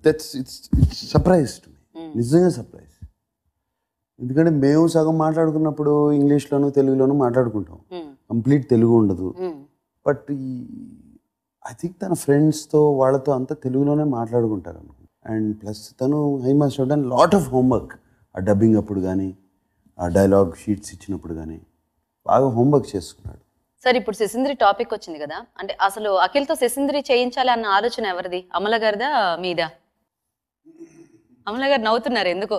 It's surprise to me, నిజంగా surprise. ఎందుకంటే మేము సగం మాట్లాడుకున్నప్పుడు ఇంగ్లీష్లోనూ తెలుగులోనూ మాట్లాడుకుంటాం, కంప్లీట్ తెలుగు ఉండదు. బట్ ఐ థింక్ తన ఫ్రెండ్స్తో వాళ్ళతో అంతా తెలుగులోనే మాట్లాడుకుంటారు అనుకుంటా. అండ్ ప్లస్ తను I must have done lot of homework. ఆ డబ్బింగ్ అప్పుడు కానీ, ఆ డైలాగ్ షీట్స్ ఇచ్చినప్పుడు కానీ బాగా హోంవర్క్ చేసుకున్నాడు. సార్ ఇప్పుడు శశింద్రి టాపిక్ వచ్చింది కదా, అంటే అసలు అఖిల్తో శశింద్రి చేయించాలి అన్న ఆలోచన ఎవరిది? అమల గారిదా మీదా? అమల గారు నవ్వుతున్నారు ఎందుకో.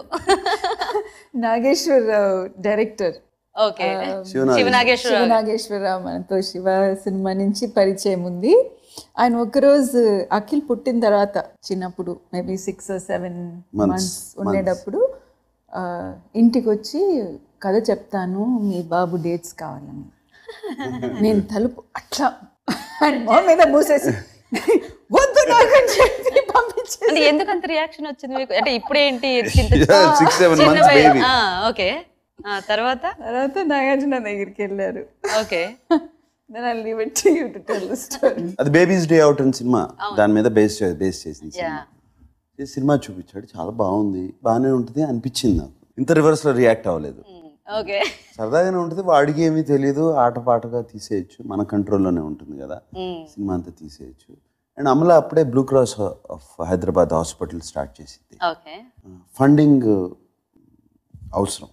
నాగేశ్వరరావు డైరెక్టర్. ఓకే, శివనాగేశ్వరరావు మనతో శివ సినిమా నుంచి పరిచయం ఉంది. ఆయన ఒకరోజు అఖిల్ పుట్టిన తర్వాత చిన్నప్పుడు మేబీ 6 or 7 months ఉండేటప్పుడు ఇంటికి వచ్చి కథ చెప్తాను, మీ బాబు డేట్స్ కావాలని. నేను తలుపు అట్లా ఆయన మొహం మీద మూసేసి వద్దు నాకు అని చెప్పి పంపించేది. ఎందుకంత రియాక్షన్ వచ్చింది మీకు? అంటే ఇప్పుడేంటి ఓకే, తర్వాత నాగార్జున దగ్గరికి వెళ్ళారు. ఓకే, అది బేబీస్ డే అవుట్ అని సినిమా, దాని మీద బేస్ చేసింది సినిమా. చూపించాడు, చాలా బాగుంది, బాగానే ఉంటుంది అనిపించింది నాకు. ఇంత రివర్స్ లో రియాక్ట్ అవ్వలేదు. సరదాగానే ఉంటుంది, వాడికి ఏమీ తెలియదు, ఆటపాటగా తీసేయచ్చు, మన కంట్రోల్లోనే ఉంటుంది కదా సినిమా అంతా తీసేయచ్చు. అండ్ అమల అప్పుడే blue cross of Hyderabad hospital start చేసింది. ఫండింగ్ అవసరం,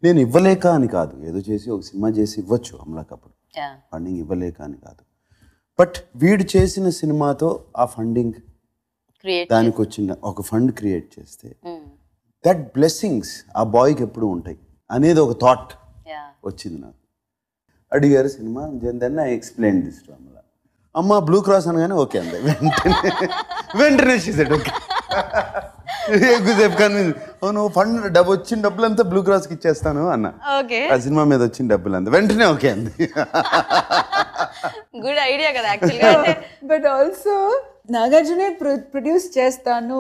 నేను ఇవ్వలేక అని కాదు, ఏదో చేసి ఒక సినిమా చేసి ఇవ్వచ్చు అమలాకి, అప్పుడు ఫండింగ్ ఇవ్వలేక అని కాదు. బట్ వీడు చేసిన సినిమాతో ఆ ఫండింగ్ దానికి వచ్చిన ఒక ఫండ్ క్రియేట్ చేస్తే దట్ బ్లెస్సింగ్స్ ఆ బాయ్కి ఎప్పుడు ఉంటాయి అనేది ఒక థాట్ వచ్చింది నాకు. అడిగారు cinema, then I explain this to Amala. అమ్మ బ్లూ క్రాస్ అనగానే ఓకే అంది, వెంటనే నువ్వు ఫండ్ వచ్చిన డబ్బులంతా బ్లూ క్రాస్కి ఇచ్చేస్తాను అన్న. ఆ సినిమా మీద వచ్చిన డబ్బులంతా వెంటనే ఓకే అంది. గుడ్ ఐడియా కదా యాక్చువల్గా. బట్ ఆల్సో నాగార్జునే ప్రొడ్యూస్ చేస్తాను,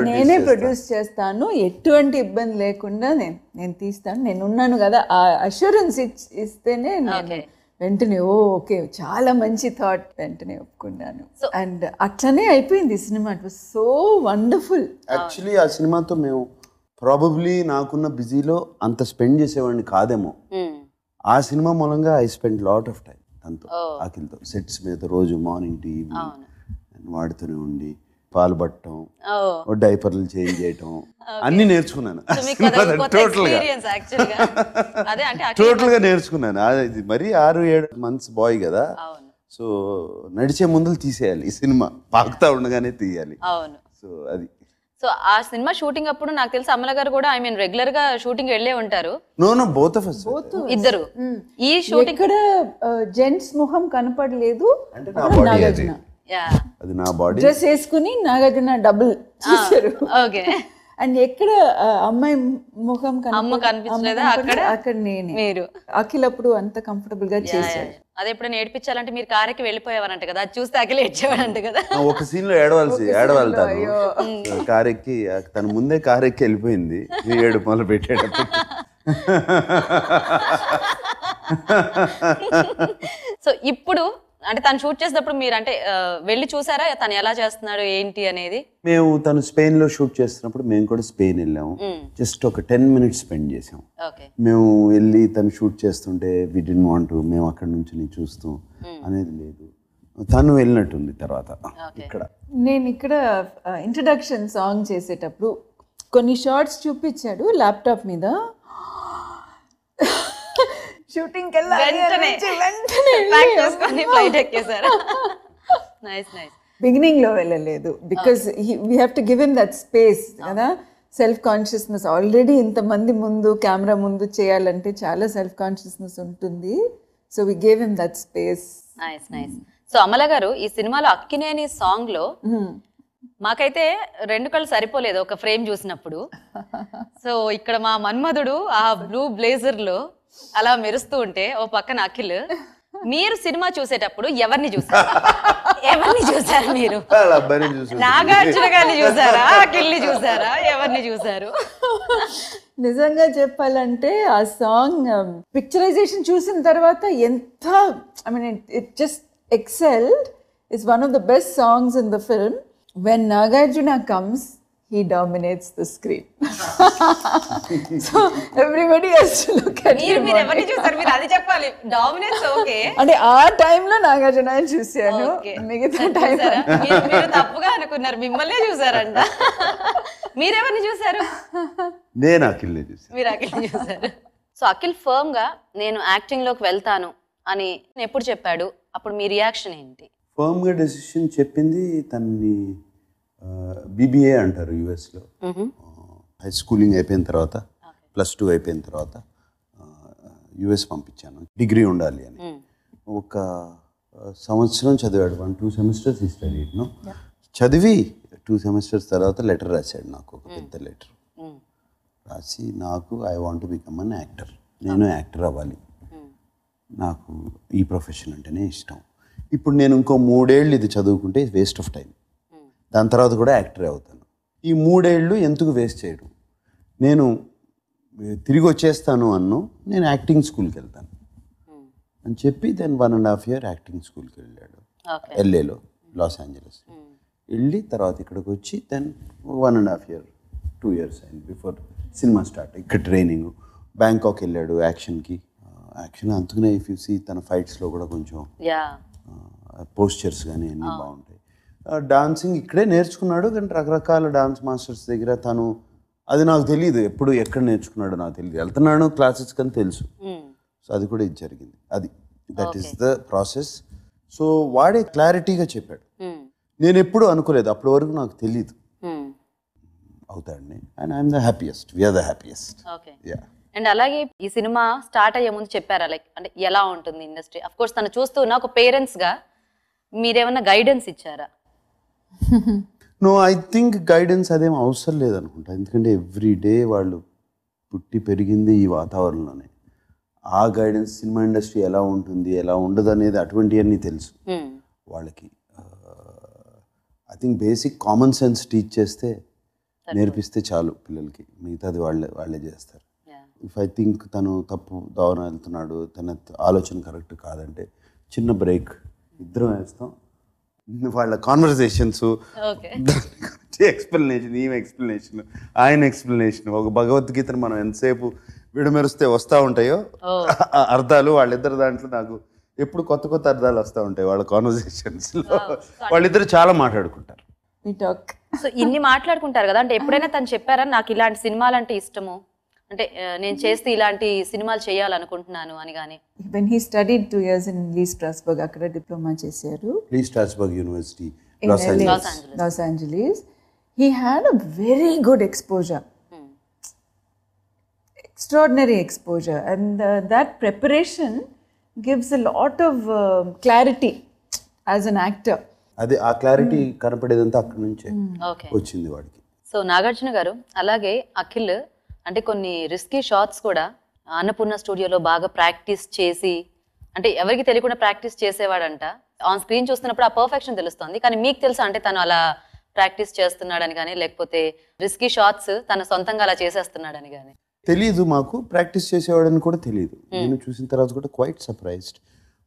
నేనే ప్రొడ్యూస్ చేస్తాను, ఎటువంటి ఇబ్బంది లేకుండా నేను తీస్తాను, నేను ఉన్నాను కదా, ఆ అష్యూరెన్స్ ఇస్తేనే వెంటనే ఓకే చాలా మంచి థాట్, వెంటనే ఒప్పుకున్నాను. అండ్ అట్లనే అయిపోయింది cinema. It was so wonderful. Actually ఆ సినిమాతో మేము ప్రాబబ్లీ నాకున్న బిజీలో అంత స్పెండ్ చేసేవాడిని కాదేమో. ఆ సినిమా మూలంగా I spend lot of time తనతో, అఖిల్తో సెట్స్ మీద రోజు మార్నింగ్ టు ఈవినింగ్ వాడుతూనే ఉండి పాలు పట్టడం, డైపర్లు చేంజ్ చేయటం అన్ని నేర్చుకున్నాను. టోటల్ గా నేర్చుకున్నాను. అది మరి 6-7 months బాయ్ కదా, సో నడిచే ముందు తీసేయాలి ఈ సినిమా, పాకుతా ఉండగానే తీయాలి. సో అది. సో ఆ సినిమా షూటింగ్ అప్పుడు నాకు తెలిసి అమల గారు కూడా ఐ మీన్ రెగ్యులర్ గా షూటింగ్ వెళ్ళే ఉంటారు. బోత్ ఆఫ్ us, ఇద్దరు. ఈ షూటింగ్ ఇక్కడ జెంట్స్ ముఖం కనపడలేదు, నాగార్జున అది నా బాడీ డ్రెస్ వేసుకుని నాగార్జున డబుల్ చేశారు. ఓకే. అండ్ ఎక్కడ అమ్మాయి ముఖం కనిపించలేదా? అక్కడ నేనే. మీరు అఖిల్ అప్పుడు అంత కంఫర్టబుల్ గా చేశారు. అదే ఎప్పుడైనా ఏడిపించాలంటే మీరు కారెక్కి వెళ్ళిపోయేవారంట కదా, అది చూస్తే అఖిల్ ఏడ్చేవాడంట కదా. ఒక సీన్ లో ఏడవాలి తను కారెక్కి, తను ముందే కారెక్కి వెళ్ళిపోయింది ఏడు మొదలు పెట్టేటప్పుడు. సో ఇప్పుడు అంటే తను షూట్ చేసినప్పుడు మీరు అంటే వెళ్ళి చూసారా తను ఎలా చేస్తున్నాడు ఏంటి అనేది? మేము తను స్పెయిన్ లో షూట్ చేస్తున్నప్పుడు మేము కూడా స్పెయిన్ వెళ్ళాము. జస్ట్ ఒక 10 minutes స్పెండ్ చేసాం. మేము వెళ్ళి తను షూట్ చేస్తుంటే వి డిడ్ంట్ వాంట్ టు, మేము అక్కడ నుంచి చూస్తూ అనేది లేదు, తను వెళ్ళినట్టుంది. తర్వాత నేను ఇక్కడ ఇంట్రడక్షన్ సాంగ్ చేసేటప్పుడు కొన్ని షార్ట్స్ చూపించాడు ల్యాప్టాప్ మీద. షూటింగ్ బిగినింగ్ లో వెళ్ళలేదు, because we have to give him that space కదా. సెల్ఫ్ కాన్షియస్నెస్ ఆల్రెడీ ఇంతమంది ముందు కెమెరా ముందు చేయాలంటే చాలా సెల్ఫ్ కాన్షియస్నెస్ ఉంటుంది. So we gave him that space. Nice nice. So Amala గారు ఈ సినిమాలో అక్కినేని సాంగ్ లో మాకైతే 2 కళ్ళు సరిపోలేదు ఒక ఫ్రేమ్ చూసినప్పుడు. సో ఇక్కడ మా మన్మధుడు ఆ బ్లూ బ్లేజర్ లో అలా మెరుస్తూ ఉంటే ఓ పక్కన అఖిల్. మీరు సినిమా చూసేటప్పుడు ఎవరిని చూసారు? ఎవరిని చూసారు మీరు? నాగార్జున గారిని చూసారా, అఖిల్ని చూసారా, ఎవరిని చూసారు? నిజంగా చెప్పాలంటే ఆ సాంగ్ పిక్చరైజేషన్ చూసిన తర్వాత ఎంత, I mean it just excelled. It's one of the best songs in the film. when Nagarjuna comes, he dominates the screen. So everybody has to look at him. మీరు ఎవరిని చూసారు? మీరు అది చెప్పాలి. Dominates okay. అంటే ఆ టైంలో నాగార్జున చూసాను, మిగతా టైం మీరు తప్పుగా అనుకున్నారు, మిమ్మల్నే చూసారంట. మీరెవరిని చూసారు? నేను అఖిల్ని చూసాను. మీరు అఖిల్ని చూసారు. సో అఖిల్ ఫర్మ్ గా నేను యాక్టింగ్ లోకి వెళ్తాను అని ఎప్పుడు చెప్పాడు? అప్పుడు మీ రియాక్షన్ ఏంటి? ఫర్మ్గా డెసిషన్ చెప్పింది తనని బీబీఏ అంటారు యుఎస్లో. హై స్కూలింగ్ అయిపోయిన తర్వాత +2 అయిపోయిన తర్వాత యుఎస్ పంపించాను, డిగ్రీ ఉండాలి అని. ఒక సంవత్సరం చదివాడు, 1-2 సెమిస్టర్స్ ఈ స్టడీడ్ను. చదివి 2 సెమిస్టర్స్ తర్వాత లెటర్ రాశాడు నాకు, ఒక పెద్ద లెటర్ రాసి, నాకు I want to become an actor, నేను యాక్టర్ అవ్వాలి, నాకు ఈ ప్రొఫెషన్ అంటేనే ఇష్టం. ఇప్పుడు నేను ఇంకో 3 ఏళ్ళు ఇది చదువుకుంటే వేస్ట్ ఆఫ్ టైం, దాని తర్వాత కూడా యాక్టరే అవుతాను. ఈ 3 ఏళ్ళు ఎందుకు వేస్ట్ చేయడం, నేను తిరిగి వచ్చేస్తాను అన్ను, నేను యాక్టింగ్ స్కూల్కి వెళ్తాను అని చెప్పి దెన్ 1.5 year యాక్టింగ్ స్కూల్కి వెళ్ళాడు LAలో, లాస్ ఏంజలస్. వెళ్ళి తర్వాత ఇక్కడికి వచ్చి దెన్ 1.5 year 2 years అయింది బిఫోర్ సినిమా స్టార్ట్. ఇక్కడ ట్రైనింగ్, బ్యాంకాక్ వెళ్ళాడు యాక్షన్కి. యాక్షన్ అందుకనే ఇఫ్ యూ సీ తన ఫైట్స్లో కూడా కొంచెం పోస్చర్స్ కానీ అన్నీ బాగుంటాయి. డాన్సింగ్ ఇక్కడే నేర్చుకున్నాడు, కానీ రకరకాల డాన్స్ మాస్టర్స్ దగ్గర తను, అది నాకు తెలియదు ఎప్పుడు ఎక్కడ నేర్చుకున్నాడో నాకు తెలియదు. వెళ్తున్నాడు క్లాసెస్ కానీ తెలుసు. సో అది కూడా ఇది జరిగింది, అది that is the process. So వాడే క్లారిటీగా చెప్పాడు, నేను ఎప్పుడు అనుకోలేదు, అప్పటి వరకు నాకు తెలియదు అవుతాడని. And I'm the happiest, we're the happiest. And అలాగే ఈ సినిమా స్టార్ట్ అయ్యే ముందు చెప్పారా, లైక్ అంటే ఎలా ఉంటుంది ఇండస్ట్రీ? అఫ్ కోర్స్ తను చూస్తున్న ఒక పేరెంట్స్ గా మీరేమన్నా గైడెన్స్ ఇచ్చారా? నో, ఐ థింక్ గైడెన్స్ అదేం అవసరం లేదనుకుంటా, ఎందుకంటే ఎవ్రీ డే వాళ్ళు పుట్టి పెరిగింది ఈ వాతావరణంలోనే. ఆ గైడెన్స్, సినిమా ఇండస్ట్రీ ఎలా ఉంటుంది ఎలా ఉండదు అనేది అటువంటివన్నీ తెలుసు వాళ్ళకి. I think basic common sense teach చేస్తే, నేర్పిస్తే చాలు పిల్లలకి, మిగతాది వాళ్ళే చేస్తారు. ఇఫ్ ఐ థింక్ తను తప్పు దావన వెళ్తున్నాడు, తన ఆలోచన కరెక్ట్ కాదంటే చిన్న బ్రేక్ ఇద్దరం వేస్తాం, వాళ్ళ కాన్వర్సేషన్స్, ఎక్స్ప్లెనేషన్, ఈమె ఎక్స్ప్లెనేషన్, ఆయన ఎక్స్ప్లెనేషన్. ఒక భగవద్గీతను మనం ఎంతసేపు విడమెరిస్తే వస్తూ ఉంటాయో అర్థాలు, వాళ్ళిద్దరు దాంట్లో నాకు ఎప్పుడు కొత్త కొత్త అర్థాలు వస్తూ ఉంటాయి వాళ్ళ కాన్వర్సేషన్స్లో. వాళ్ళిద్దరు చాలా మాట్లాడుకుంటారు. సో ఇన్ని మాట్లాడుకుంటారు కదా, అంటే ఎప్పుడైనా తను చెప్పారా నాకు ఇలాంటి సినిమాలు అంటే ఇష్టము, అంటే నేను చేస్తే ఇలాంటి సినిమాలు చేయాలనుకుంటున్నాను అని? కానీ when he studied 2 years in Lee Strasberg, అక్కడ డిప్లొమా చేశారు, Lee Strasberg university, Los Angeles. he had a very good exposure, extraordinary exposure, and that preparation gives a lot of clarity as an actor. అది ఆ clarity కనపడేదంతా అక్కడి నుంచే వచ్చింది వాడికి. So Nagarjuna గారు, అలాగే అఖిల్ అంటే కొన్ని రిస్కీ షాట్స్ కూడా అన్నపూర్ణ స్టూడియోలో బాగా ప్రాక్టీస్ చేసి, అంటే ఎవరికి తెలియకుండా ప్రాక్టీస్ చేసేవాడంట. ఆన్ స్క్రీన్ చూస్తున్నప్పుడు ఆ పర్ఫెక్షన్ తెలుస్తుంది, కానీ మీకు తెలుసా అంటే తను అలా ప్రాక్టీస్ చేస్తున్నాడని కానీ, లేకపోతే రిస్కీ షాట్స్ తన సొంతంగా అలా చేసేస్తున్నాడని కానీ? తెలీదు, మాకు ప్రాక్టీస్ చేసేవాడని కూడా తెలియదు. నేను చూసిన తర్వాత కూడా quite surprised.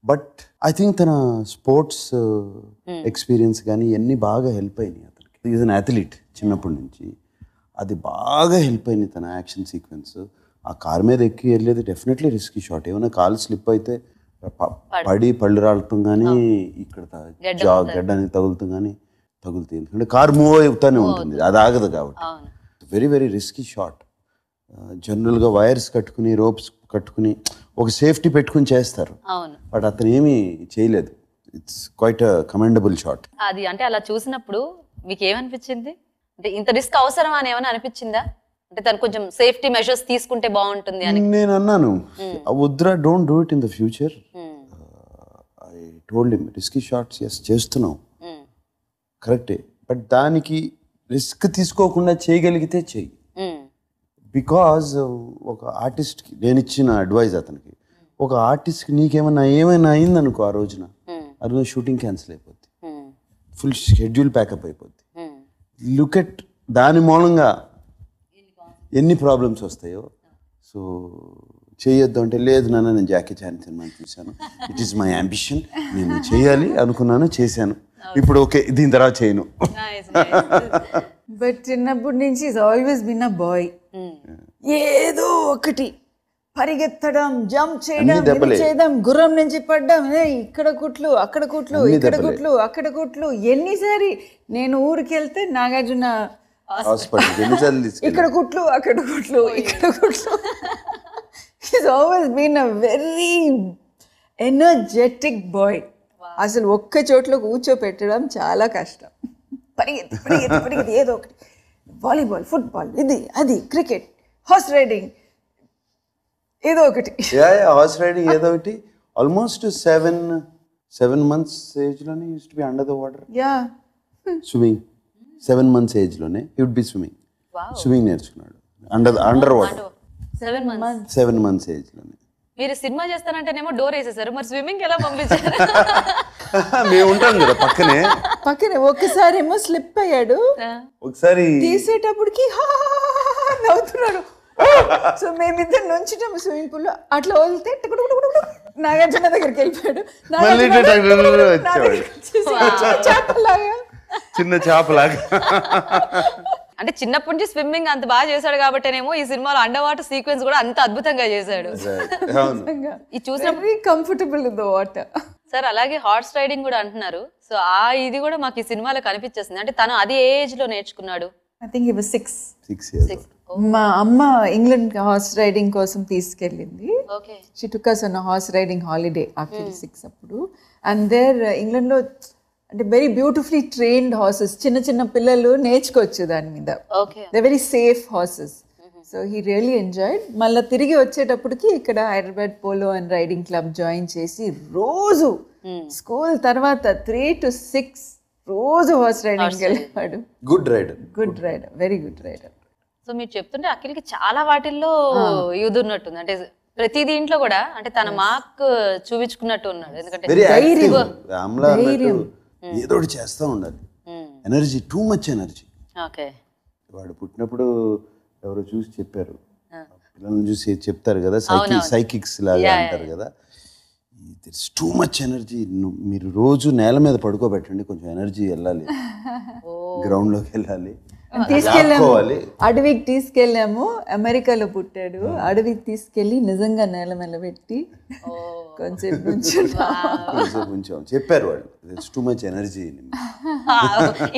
But I think తన స్పోర్ట్స్ ఎక్స్పీరియన్స్ కానీ ఇవన్నీ బాగా హెల్ప్ అయినాయి అతనికి. ఈజ్ అన్ అథ్లీట్ చిన్నప్పటి నుంచి, అది బాగా హెల్ప్ అయింది తన యాక్షన్ సీక్వెన్స్. ఆ కార్ మీద ఎక్కి వెళ్ళేది డెఫినెట్లీ రిస్కీ షాట్. ఏమైనా కాలు స్లిప్ అయితే పడి పళ్ళు రాలటం కానీ, ఇక్కడ గడ్డానికి తగులుతాం కానీ తగులుతాయి, ఎందుకంటే కార్ మూవ్ అవుతానే ఉంటుంది, అది ఆగదు కాబట్టి. Very very risky shot. జనరల్గా వైర్స్ కట్టుకుని, రోప్స్ కట్టుకుని, ఒక సేఫ్టీ పెట్టుకుని చేస్తారు, బట్ అతను ఏమీ చేయలేదు. It's quite commendable shot. అది అంటే అలా చూసినప్పుడు మీకు ఏమనిపించింది? అంటే ఇంత రిస్క్ అవసరం అని ఏమైనా అనిపించిందా? అంటే తను కొంచెం సేఫ్టీ మెజర్స్ తీసుకుంటే బాగుంటుంది అని నేను అన్నాను. వద్దురా, don't do it in the future. I told him risky shots ఎస్ చేస్తున్నాం కరెక్టే, బట్ దానికి రిస్క్ తీసుకోకుండా చేయగలిగితే చెయ్యి. బికాజ్ ఒక ఆర్టిస్ట్కి నేను ఇచ్చిన అడ్వైజ్ అతనికి, ఒక ఆర్టిస్ట్కి నీకేమైనా అయిందనుకో ఆ రోజున, అది షూటింగ్ క్యాన్సిల్ అయిపోద్ది, ఫుల్ షెడ్యూల్ ప్యాకప్ అయిపోద్ది. లుక్ ఎట్ దాని మూలంగా ఎన్ని ప్రాబ్లమ్స్ వస్తాయో. సో చేయొద్దు అంటే, లేదు నాన్న నేను జాకీ చాన్ సినిమాని చూశాను, ఇట్ ఈస్ మై అంబిషన్, నేను చేయాలి అనుకున్నాను, చేశాను. ఇప్పుడు ఓకే దీని తర్వాత చేయను. బట్ చిన్నప్పటి నుంచి is always been a boy. ఏదో ఒకటి పరిగెత్తడం, జంప్ చేయడం, ఇది చేయడం, గుర్రం నుంచి పడ్డం, ఇక్కడ కుట్లు అక్కడ కుట్లు, ఇక్కడ కుట్లు అక్కడ కుట్లు. ఎన్నిసారి నేను ఊరికి వెళ్తే నాగార్జున ఇక్కడ కుట్లు అక్కడ కుట్లు ఇక్కడ కుట్లు. Is always been a very energetic boy. అసలు ఒక్క చోట్ల కూర్చోపెట్టడం చాలా కష్టం. పరిగెత్తి పరిగెత్తి పరిగెత్తి ఏదో ఒకటి, వాలీబాల్, ఫుట్బాల్, ఇది అది, క్రికెట్, హార్స్ రైడింగ్, ఏదో ఒకటి. హార్స్ రైడింగ్ ఏదో ఒకటి. ఆల్మోస్ట్ 7 months ఏజ్ లోనే use to be under the water. Swimming 7 months age లోనే హి వుడ్ బి స్విమ్మింగ్ నేర్చుకున్నాడు అండర్ వాటర్. 7 months ఏజ్ లోనే. మీరు సినిమా చేస్తానంటేనేమో డోర్ వేసేసారు, మరి స్విమ్మింగ్ ఎలా పంపించారు? మేము ఉంటాం కదా పక్కనే. ఒక్కసారి ఏమో స్లిప్ అయ్యాడు, ఒకసారి తీసేటప్పటికి నవ్వుతున్నాడు. సో మేమిద్దరు నుంచుటాము స్విమ్మింగ్ పూల్ లో. అట్లా వదిలితే నాగార్జున దగ్గరికి వెళ్ళిపోయాడు. చిన్న చేపలాగా. అంటే చిన్నప్పటి నుంచి స్విమ్మింగ్ అంత బాగా చేశాడు కాబట్టేనేమో ఈ సినిమాలో అండర్ వాటర్ సీక్వెన్స్ కూడా అంత అద్భుతంగా చేశాడు. ఇది చూసినప్పుడు comfortable in the water. Sir అలాగే హార్స్ రైడింగ్ కూడా అంటున్నారు. సో ఇది కూడా మాకు ఈ సినిమాలో కనిపించేస్తుంది. అంటే తను అది ఏ ఏజ్ లో నేర్చుకున్నాడు? I think he was 6. మా అమ్మ ఇంగ్లాండ్ హార్స్ రైడింగ్ కోసం తీసుకెళ్ళింది. She took us on a horse riding holiday after 6 అప్పుడు. అండ్ దేర్ ఇంగ్లాండ్ లో అంటే వెరీ బ్యూటిఫుల్లీ ట్రైన్డ్ హార్సెస్, చిన్న చిన్న పిల్లలు నేర్చుకోవచ్చు దాని మీద. They very safe horses. So he really enjoyed. మళ్ళీ తిరిగి వచ్చేటప్పటికి ఇక్కడ Hyderabad polo and riding club join చేసి రోజు స్కూల్ తర్వాత 3 to 6 రోజు హార్స్ రైడింగ్ వెళ్ళేవాడు. Good rider, very good rider. So మీరు చెప్తుంటే అఖిల్కి చాలా వాటిల్లో యూజ్ ఉన్నట్టుంది. అంటే ప్రతి దీంట్లో కూడా అంటే తన మార్క్ చూపించుకున్నట్టు ఉన్నాడు. ఎందుకంటే ఏదో ఒకటి చేస్తూ ఉండాలి. Energy, too much energy. వాడు పుట్టినప్పుడు ఎవరో చూసి చెప్పారు, పిల్లల్ని చూసి చెప్తారు కదా, సైకిక్స్ లాగా అంటారు కదా, దిస్ టూ మచ్ ఎనర్జీ. మీరు రోజు నేల మీద పడుకోబెట్టండి, కొంచెం ఎనర్జీ వెళ్ళాలి, గ్రౌండ్ లోకి వెళ్ళాలి. తీసుకెళ్ళాము, అడవికి తీసుకెళ్ళాము. అమెరికాలో పుట్టాడు. అడవికి తీసుకెళ్ళి నిజంగా నేల మీద పెట్టి కొంచెం చెప్పారు వాళ్ళు, too much energy.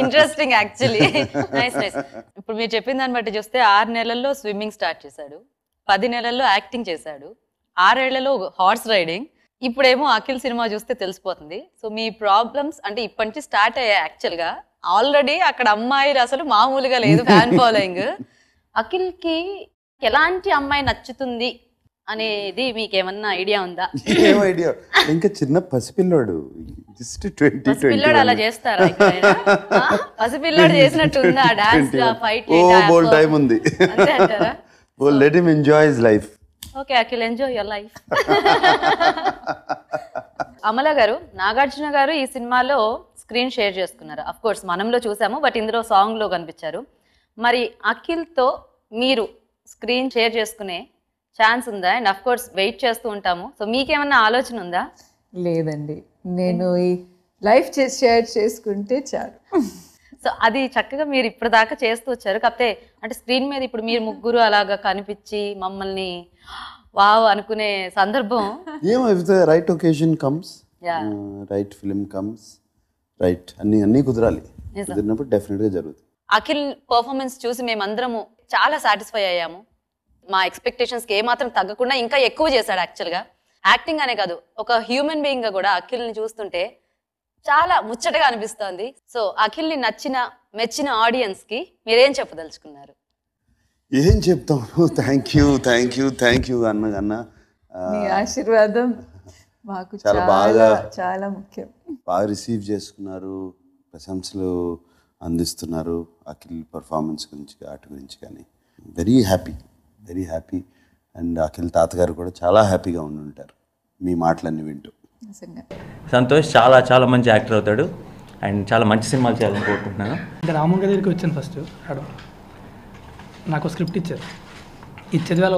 Interesting actually. Nice. ఇప్పుడు మీరు చెప్పిన దాన్ని బట్టి చూస్తే 6 నెలల్లో స్విమ్మింగ్ స్టార్ట్ చేశాడు, 10 నెలల్లో యాక్టింగ్ చేశాడు, 6 ఏళ్లలో హార్స్ రైడింగ్. ఇప్పుడేమో అఖిల్ సినిమా చూస్తే తెలిసిపోతుంది. సో మీ ప్రాబ్లమ్స్ అంటే ఇప్పటి నుంచి స్టార్ట్ అయ్యాయి. యాక్చువల్గా ఆల్రెడీ అక్కడ అమ్మాయిలు అసలు మామూలుగా లేదు ఫ్యాన్ ఫాలోయింగ్. అఖిల్కి ఎలాంటి అమ్మాయి నచ్చుతుంది అనేది మీకేమన్నా ఐడియా ఉందా? ఐడియా ఇంకా చిన్న పసిపిల్లాడు, పసిపిల్లాడు అలా చేస్తారా? పసిపిల్లాడు చేసినట్టు ఉందా డాన్స్ ఫైట్? టైం ఉంది, అంతే అంటారా? Let him enjoy his life. Okay Akhil, enjoy your life. Amala గారు, నాగార్జున గారు ఈ సినిమాలో స్క్రీన్ షేర్ చేసుకున్నారు. అఫ్ కోర్స్ మనంలో చూసాము, బట్ ఇందులో సాంగ్ లో కనిపించారు. మరి అఖిల్తో మీరు స్క్రీన్ షేర్ చేసుకునే ఛాన్స్ ఉందా? అండ్ అఫ్ కోర్స్ వెయిట్ చేస్తూ ఉంటాము. సో మీకేమన్నా ఆలోచన ఉందా? లేదండి, నేను ఈ లైఫ్ షేర్ చేసుకుంటే చాలు. సో అది చక్కగా మీరు ఇప్పటిదాకా చేస్తూ వచ్చారు. కాకపోతే అంటే స్క్రీన్ మీద ఇప్పుడు మీరు ముగ్గురు అలాగా కనిపించి మమ్మల్ని వావ్ అనుకునే సందర్భం ఏమో, if the right occasion comes, right film comes, right అన్ని కుదరాలి. కుదిరినప్పుడు డెఫినెట్ గా జరుగుతుంది. అఖిల్ పర్ఫార్మెన్స్ చూసి మేమందరము చాలా సాటిస్ఫై అయ్యాము. మా ఎక్స్పెక్టేషన్స్ కి ఏమాత్రం తగ్గకుండా ఇంకా ఎక్కువ చేశాడు. యాక్చువల్గా యాక్టింగ్ అనే కాదు, ఒక హ్యూమన్ బీయింగ్ గా కూడా అఖిల్ని చూస్తుంటే చాలా ముచ్చటగా అనిపిస్తోంది. సో అఖిల్ని నచ్చిన మెచ్చిన ఆడియన్స్ కి మీరేం చెప్పదలుచుకున్నారు? ఏం చెప్తాము, థ్యాంక్ యూ అన్న. మీ ఆశీర్వాదం మాకు చాలా ముఖ్యం. బాగా రిసీవ్ చేసుకున్నారు, ప్రశంసలు అందిస్తున్నారు అఖిల్ పర్ఫార్మెన్స్ గురించి, ఆట గురించి. కానీ వెరీ హ్యాపీ. అండ్ అఖిల్ తాతగారు కూడా చాలా హ్యాపీగా ఉంటారు మీ మాటలన్నీ వింటూ. సంతోష్ చాలా మంచి యాక్టర్ అవుతాడు అండ్ చాలా మంచి సినిమాలు చేయాలని కోరుకుంటున్నాను. ఇంకా రామన్ దగ్గరికి వచ్చాను. ఫస్ట్ నాకు స్క్రిప్ట్ ఇచ్చారు, ఇది చదివేలా